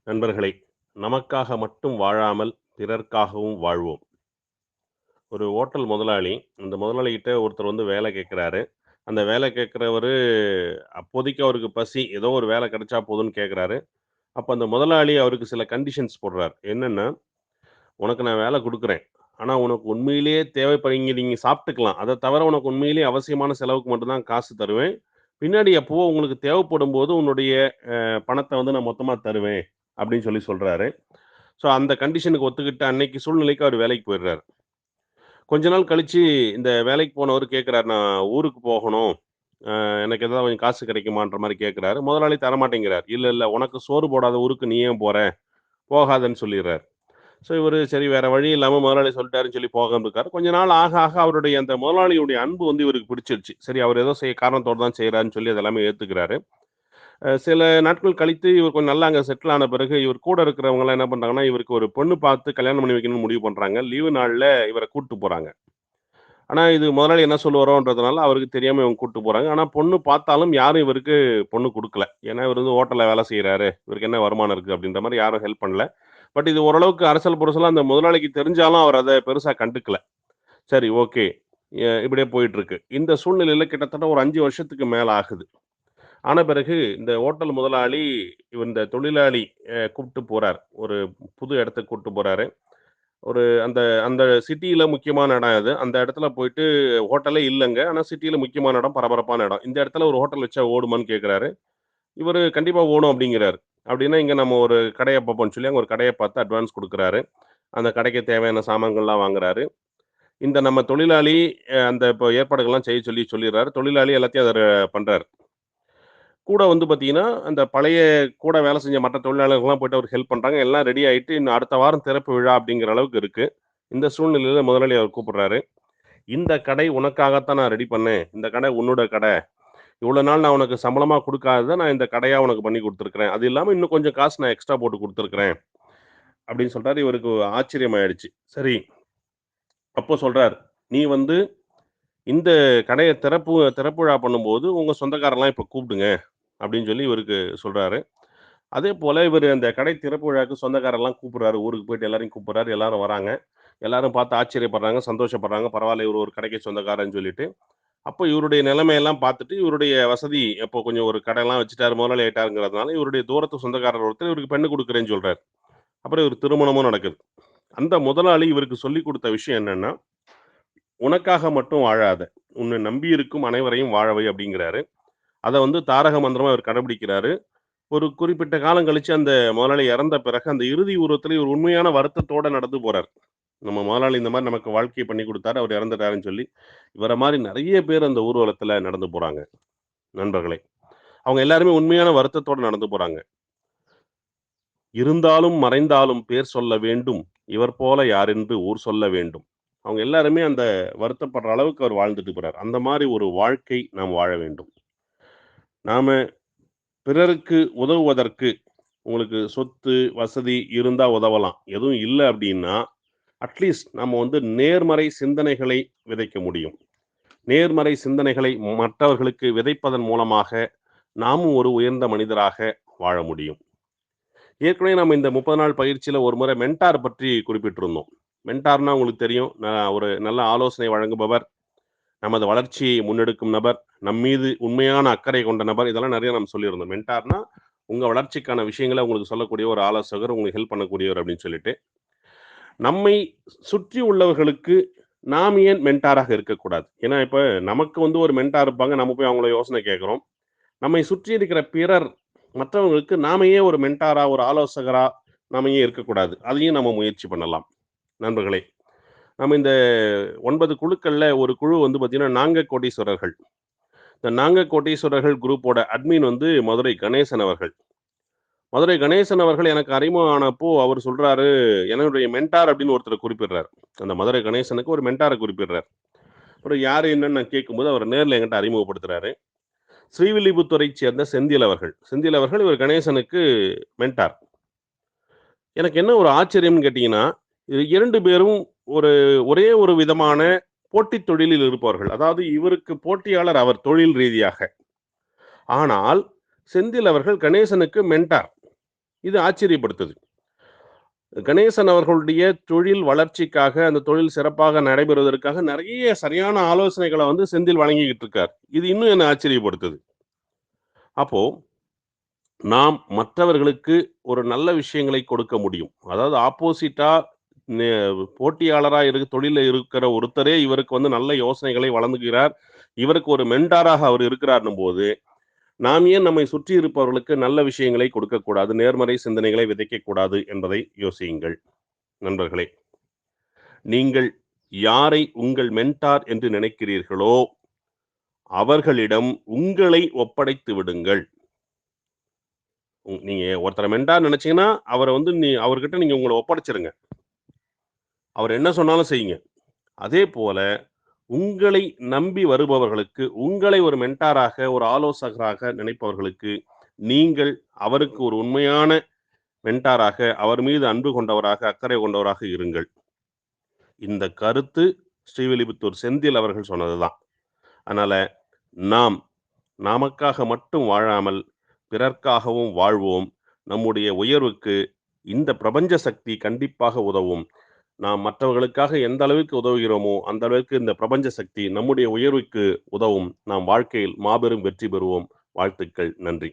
நண்பர்களே, நமக்காக மட்டும் வாழாமல் பிறர்க்காகவும் வாழ்வோம். ஒரு ஓட்டல் முதலாளி, அந்த முதலாளிகிட்ட ஒருத்தர் வந்து வேலை கேட்குறாரு. அந்த வேலை கேட்கிறவரு அப்போதைக்கு அவருக்கு பசி, ஏதோ ஒரு வேலை கிடைச்சா போதும்னு கேட்குறாரு. அப்ப அந்த முதலாளி அவருக்கு சில கண்டிஷன்ஸ் போடுறார். என்னன்னா, "உனக்கு நான் வேலை குடுக்குறேன். ஆனா உனக்கு உண்மையிலேயே இங்க நீங்க சாப்பிட்டுக்கலாம். அத தவிர உனக்கு உண்மையிலேயே அவசியமான செலவுக்கு மட்டும் தான் காசு தருவேன். பின்னாடி எப்பவோ உங்களுக்கு தேவைப்படும்போது உன்னுடைய பணத்த வந்து நான் மொத்தமா தருவேன்." அப்படின்னு சொல்றாரு. ஸோ அந்த கண்டிஷனுக்கு ஒத்துக்கிட்டு அன்னைக்கு சூழ்நிலைக்கு அவரு வேலைக்கு போயிடுறாரு. கொஞ்ச நாள் கழிச்சு இந்த வேலைக்கு போனவரு கேட்கிறாரு, "நான் ஊருக்கு போகணும். எனக்கு ஏதாவது கொஞ்சம் காசு கிடைக்குமான்ற மாரி கேட்கிறாரு." முதலாளி தரமாட்டேங்கிறார். "இல்ல, இல்ல உனக்கு சோறு போடாத ஊருக்கு நீ ஏன் போற? போகாதன்னு" சொல்லிர்றாரு. ஸோ இவரு சரி வேற வழி இல்லாம முதலாளி சொல்லிட்டாருன்னு சொல்லி போகாம இருக்காரு. கொஞ்ச நாள் ஆக, ஆக அவருடைய அந்த முதலாளியுடைய அன்பு வந்து இவருக்கு பிடிச்சிருச்சு. சரி அவர் ஏதோ காரணத்தோட தான் செய்றாருன்னு சொல்லி அதெல்லாமே ஏத்துக்கிறாரு. சில நாட்கள் கழித்து இவர் கொஞ்சம் நல்லா அங்க செட்டில் ஆன பிறகு, இவர் கூட இருக்கிறவங்கலாம் என்ன பண்றாங்கன்னா, இவருக்கு ஒரு பொண்ணு பார்த்து கல்யாணம் பண்ணி வைக்கணும்னு முடிவு பண்றாங்க. லீவு நாள்ல இவர கூட்டு போறாங்க. ஆனா, இது முதலாளி என்ன சொல்லுவாரோன்றதுனால அவருக்கு தெரியாம இவங்க கூட்டு போறாங்க. ஆனா, பொண்ணு பார்த்தாலும் யாரும் இவருக்கு பொண்ணு குடுக்கல. ஏன்னா, இவரு வந்து ஹோட்டல்ல வேலை செய்றாரு. இவருக்கு என்ன வருமானம் இருக்கு அப்படின்ற மாரி யாரும் ஹெல்ப் பண்ணல. பட் இது ஓரளவுக்கு அரசல் புரசலா அந்த முதலாளிக்கு தெரிஞ்சாலும் அவர் அத பெருசா கண்டுக்கல. சரி ஓகே. இப்படியே போயிட்டுருக்கு. இந்த சூழ்நிலையில கிட்டத்தட்ட ஒரு 5 வருஷத்துக்கு மேல ஆகுது. ஆன பிறகு இந்த ஹோட்டல் முதலாளி இந்த தொழிலாளி கூப்ட்டு போறார். ஒரு புது இடத்துக்கு கூட்டு போறாரு. ஒரு அந்த அந்த சிட்டியில முக்கியமான இடம் அது. அந்த இடத்துல போயிட்டு ஹோட்டலே இல்லங்க. ஆனா சிட்டியில முக்கியமான இடம், பரபரப்பான இடம். இந்த இடத்துல ஒரு ஹோட்டல் வச்சா ஓடுமான்னு கேட்கிறாரு. இவரு கண்டிப்பா ஓடும் அப்படிங்கிறாரு. அப்படின்னா இங்க நம்ம ஒரு கடைய பார்ப்போம்ன்னு சொல்லி அங்க ஒரு கடைய பார்த்து அட்வான்ஸ் குடுக்குறாரு. அந்த கடைக்கு தேவையான சாமான்கள்லாம் வாங்குறாரு. இந்த நம்ம தொழிலாளி அந்த இப்போ ஏற்பாடுகள்லாம் செய்ய சொல்லி சொல்லிர்றாரு. தொழிலாளி எல்லாத்தையும் அத பண்றாரு. கூட வந்து பார்த்தீங்கன்னா, அந்த பழைய கூட வேலை செஞ்ச மற்ற தொழிலாளர்கள்லாம் போயிட்டு அவருக்கு ஹெல்ப் பண்றாங்க. எல்லாம் ரெடி ஆயிட்டு, இன்னும் அடுத்த வாரம் திறப்பு விழா அப்படிங்கிற அளவுக்கு இருக்கு. இந்த சூழ்நிலையில முதலாளி அவர் கூப்பிடுறாரு. "இந்த கடை உனக்காகத்தான் நான் ரெடி பண்ணேன். இந்த கடை உன்னோட கடை. இவ்வளோ நாள் நான் உனக்கு சம்பளமா குடுக்காதத நான் இந்த கடையா உனக்கு பண்ணி குடுத்துருக்கிறேன். அது இல்லாம இன்னும் கொஞ்சம் காசு நான் எக்ஸ்ட்ரா போட்டு குடுத்துருக்கிறேன்." அப்படின்னு சொல்றாரு. இவருக்கு ஆச்சரியம் ஆயிடுச்சு. சரி, அப்போ சொல்றாரு, "நீ வந்து இந்த கடைய திறப்பு விழா பண்ணும்போது உங்க சொந்தக்காரர்லாம் இப்ப கூப்பிடுங்க." அப்படின்னு சொல்லி இவருக்கு சொல்றாரு. அதேபோல இவரு அந்த கடை திறப்பு விழாவுக்கு சொந்தக்காரர்லாம் கூப்பிடுறாரு. ஊருக்கு போயிட்டு எல்லாரையும் கூப்பிடுறாரு. எல்லாரும் வராங்க. எல்லாரும் பார்த்து ஆச்சரியப்படுறாங்க, சந்தோஷப்படுறாங்க. பரவால்ல இவரு ஒரு கடைக்கு சொந்தக்காரன்னு சொல்லிட்டு. அப்போ இவருடைய நிலைமையெல்லாம் பார்த்துட்டு, இவருடைய வசதி இப்போ கொஞ்சம் ஒரு கடைலாம் வச்சுட்டாரு, முதலாளி ஆயிட்டாருங்கிறதுனால, இவருடைய தூரத்து சொந்தக்காரர் ஒருத்தர் இவருக்கு பெண்ணு குடுக்குறேன்னு சொல்றாரு. அப்புறம் இவருக்கு திருமணமும் நடக்குது. அந்த முதலாளி இவருக்கு சொல்லிக் குடுத்த விஷயம் என்னன்னா, "உனக்காக மட்டும் வாழாத. உன்னை நம்பியிருக்கும் அனைவரையும் வாழவை" அப்படிங்கிறாரு. அத வந்து தாரக மந்திரமா இவர் கடைபிடிக்கிறாரு. ஒரு குறிப்பிட்ட காலம் கழிச்சு அந்த முதலாளி இறந்த பிறகு, அந்த இறுதி உருவத்தில இவர் உண்மையான வருத்தத்தோட நடந்து போறாரு. நம்ம முதலாளி இந்த மாரி நமக்கு வாழ்க்கைய பண்ணி குடுத்தாரு. அவர் இறந்துட்டாருன்னு சொல்லி. இவர மாரி நெறைய பேர் அந்த ஊர்வலத்தில நடந்து போறாங்க, நண்பர்களே. அவங்க எல்லாருமே உண்மையான வருத்தத்தோட நடந்து போறாங்க. "இருந்தாலும் மறைந்தாலும் பேர் சொல்ல வேண்டும். இவர் போல யாரென்று ஊர் சொல்ல வேண்டும்." அவங்க எல்லாருமே அந்த வருத்தப்படுற அளவுக்கு அவர் வாழ்ந்துட்டு போறாரு. அந்த மாரி ஒரு வாழ்க்கை நாம் வாழ வேண்டும். நாம பிறருக்கு உதவுவதற்கு உங்களுக்கு சொத்து, வசதி இருந்தா உதவலாம். எதுவும் இல்ல அப்டின்னா, அட்லீஸ்ட் நம்ம வந்து நேர்மறை சிந்தனைகளை விதைக்க முடியும். நேர்மறை சிந்தனைகளை மற்றவர்களுக்கு விதைப்பதன் மூலமாக, நாமும் ஒரு உயர்ந்த மனிதராக வாழ முடியும். ஏற்கனவே நம்ம இந்த 30 நாள் பயிற்சியில ஒரு முறை மென்டார் பற்றி குறிப்பிட்டிருந்தோம். மென்டார்னா உங்களுக்கு தெரியும். ஒரு நல்ல ஆலோசனை வழங்குபவர், நமது வளர்ச்சியை முன்னெடுக்கும் நபர், நம்மீது உண்மையான அக்கறை கொண்ட நபர், இதெல்லாம் நெறைய நம்ம சொல்லியிருந்தோம். மென்டார்னா, உங்க வளர்ச்சிக்கான விஷயங்கள உங்களுக்கு சொல்லக்கூடிய ஒரு ஆலோசகர், உங்களுக்கு ஹெல்ப் பண்ணக்கூடியவர் அப்படின்னு சொல்லிட்டு. நம்மை சுற்றி உள்ளவர்களுக்கு நாம் ஏன் மென்டாராக இருக்கக்கூடாது? ஏன்னா, இப்ப நமக்கு வந்து ஒரு மென்டார் இருப்பாங்க. நம்ம போய் அவங்கள யோசனை கேட்கிறோம். நம்மை சுற்றி இருக்கிற பிறர், மற்றவங்களுக்கு நாம ஏன் ஒரு மென்டாரா, ஒரு ஆலோசகரா நாம ஏன் இருக்கக்கூடாது? அதையும் நம்ம முயற்சி பண்ணலாம். நண்பர்களே, நம்ம இந்த 9 குழுக்கள்ல ஒரு குழு வந்து பார்த்தீங்கன்னா, நாங்க கோடீஸ்வரர்கள். இந்த நாங்க கோடீஸ்வரர்கள் குரூப்போட அட்மின் வந்து மதுரை கணேசன் அவர்கள். மதுரை கணேசன் அவர்கள் எனக்கு அறிமுகம் ஆனப்போ அவர் சொல்றாரு, என்னுடைய மென்டார் அப்படின்னு ஒருத்தர குறிப்பிடுறார். அந்த மதுரை கணேசனுக்கு ஒரு மென்டார குறிப்பிடுறார். அப்புறம் யாரு என்னன்னு நான் கேட்கும்போது, அவர் நேர்ல என்கிட்ட அறிமுகப்படுத்துறாரு. ஸ்ரீவில்லிபுத்தூரைச் சேர்ந்த செந்தில் அவர்கள். செந்தில் அவர்கள் இவர் கணேசனுக்கு மென்டார். எனக்கு என்ன ஒரு ஆச்சரியம்னு கேட்டீங்கன்னா, 2 பேரும் ஒரு ஒரே ஒரு விதமான போட்டித் தொழிலில் இருப்பவர்கள். அதாவது இவருக்கு போட்டியாளர் அவர் தொழில் ரீதியாக. ஆனால், செந்தில் அவர்கள் கணேசனுக்கு மென்டார். இது ஆச்சரியப்படுத்துது. கணேசன் அவர்களுடைய தொழில் வளர்ச்சிக்காக, அந்த தொழில் சிறப்பாக நடைபெறுவதற்காக நெறைய சரியான ஆலோசனைகள வந்து செந்தில் வழங்கிக்கிட்டு இருக்கார். இது இன்னும் என்ன ஆச்சரியப்படுத்துது. அப்போ நாம் மற்றவர்களுக்கு ஒரு நல்ல விஷயங்களை கொடுக்க முடியும். அதாவது ஆப்போசிட்டா நெ போட்டியாளரா தொழில்ல இருக்கிற ஒருத்தரே இவருக்கு வந்து நல்ல யோசனைகளை வழங்குகிறார். இவருக்கு ஒரு மென்டாராக அவர் இருக்கிறார்ன்னும்போது, நாம் ஏன் நம்மை சுற்றி இருப்பவர்களுக்கு நல்ல விஷயங்களை கொடுக்கக்கூடாது? நேர்மறை சிந்தனைகளை விதைக்கக்கூடாது என்பதை யோசியுங்கள் நண்பர்களே. நீங்கள் யாரை உங்கள் மென்டார் என்று நினைக்கிறீர்களோ, அவர்களிடம் உங்களை ஒப்படைத்து விடுங்கள். நீங்க ஒருத்தர மென்டார் நினைச்சீங்கன்னா, அவர வந்து அவர்கிட்ட நீங்க உங்கள ஒப்படைச்சுருங்க. அவர் என்ன சொன்னாலும் செய்யுங்க. அதேபோல உங்களை நம்பி வருபவர்களுக்கு, உங்களை ஒரு மென்டாராக, ஒரு ஆலோசகராக நினைப்பவர்களுக்கு, நீங்கள் அவருக்கு ஒரு உண்மையான மென்டாராக, அவர் மீது அன்பு கொண்டவராக, அக்கறை கொண்டவராக இருங்கள். இந்த கருத்து ஸ்ரீவில்லிபுத்தூர் செந்தில் அவர்கள் சொன்னதுதான். அதனால நாம் நமக்காக மட்டும் வாழாமல், பிறர்க்காகவும் வாழ்வோம். நம்முடைய உயர்வுக்கு இந்த பிரபஞ்ச சக்தி கண்டிப்பாக உதவும். நாம் மற்றவர்களுக்காக எந்த அளவிற்கு உதவுகிறோமோ, அந்த அளவிற்கு இந்த பிரபஞ்ச சக்தி நம்முடைய உயர்வுக்கு உதவும். நாம் வாழ்க்கையில் மாபெரும் வெற்றி பெறுவோம். வாழ்த்துக்கள். நன்றி.